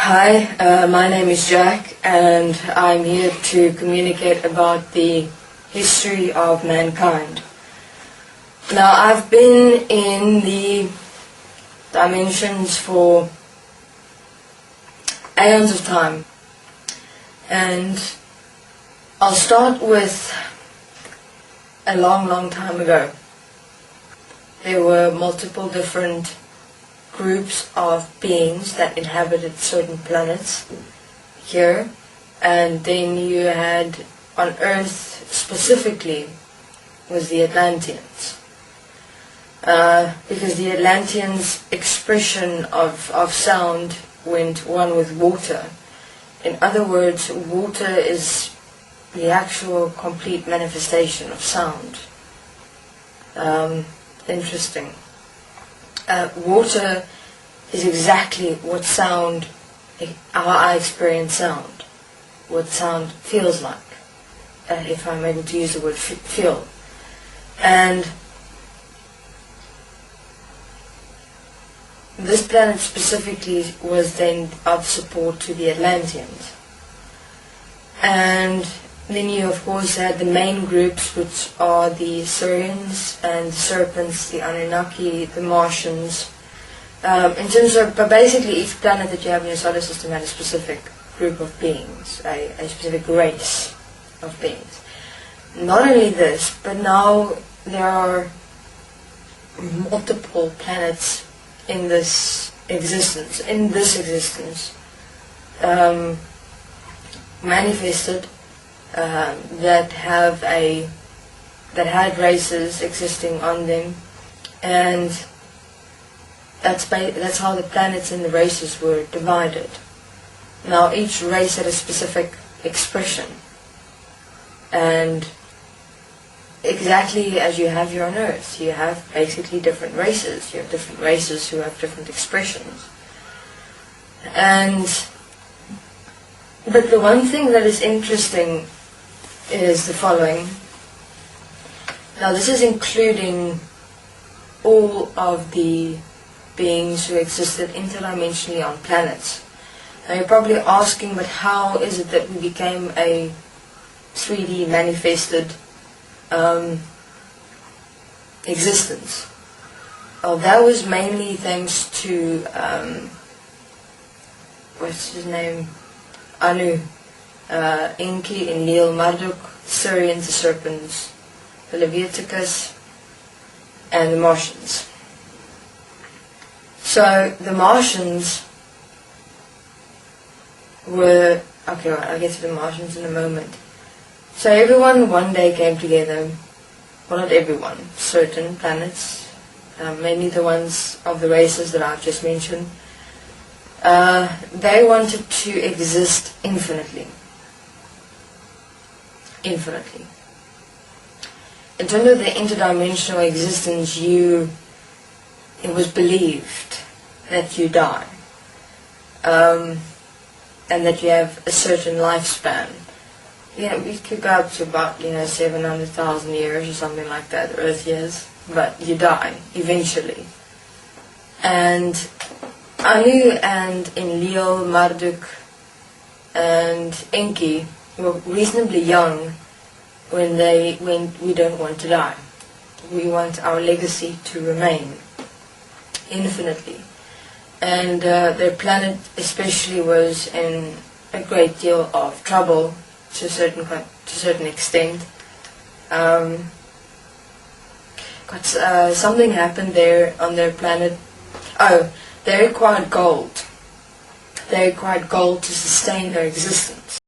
Hi, my name is Jack, and I'm here to communicate about the history of mankind. Now, I've been in the dimensions for aeons of time, and I'll start with a long time ago. There were multiple different groups of beings that inhabited certain planets here, and then you had on Earth specifically was the Atlanteans, because the Atlanteans' expression of sound went one with water. In other words, water is the actual complete manifestation of sound. Interesting. Water is exactly what sound, how I experience sound, what sound feels like, if I'm able to use the word feel. And this planet specifically was then of support to the Atlanteans. And then you of course had the main groups, which are the Sirians and the Serpents, the Anunnaki, the Martians. In terms of, but basically each planet that you have in your solar system had a specific group of beings, a specific race of beings. Not only this, but now there are multiple planets in this existence, manifested, that had races existing on them, and that's how the planets and the races were divided. Now each race had a specific expression, and exactly as you have here on Earth, you have basically different races. You have different races who have different expressions. But the one thing that is interesting is the following. Now this is including all of the beings who existed interdimensionally on planets. Now you're probably asking, but how is it that we became a 3D manifested existence? Well, that was mainly thanks to, what's his name? Anu, Enki, Enlil, Marduk, Sirians, the Serpents, the Leviticus, and the Martians. So the Martians were, okay, right, I'll get to the Martians in a moment. So everyone one day came together, well not everyone, certain planets, mainly the ones of the races that I've just mentioned. They wanted to exist infinitely. Infinitely. In terms of the interdimensional existence, it was believed that you die, and that you have a certain lifespan. We could go up to about 700,000 years or something like that, Earth years, but you die eventually. And Anu and Enlil, Marduk, and Enki were reasonably young when we don't want to die. We want our legacy to remain infinitely. And their planet especially was in a great deal of trouble to a certain extent. Something happened there on their planet. Oh, they required gold. They required gold to sustain their existence.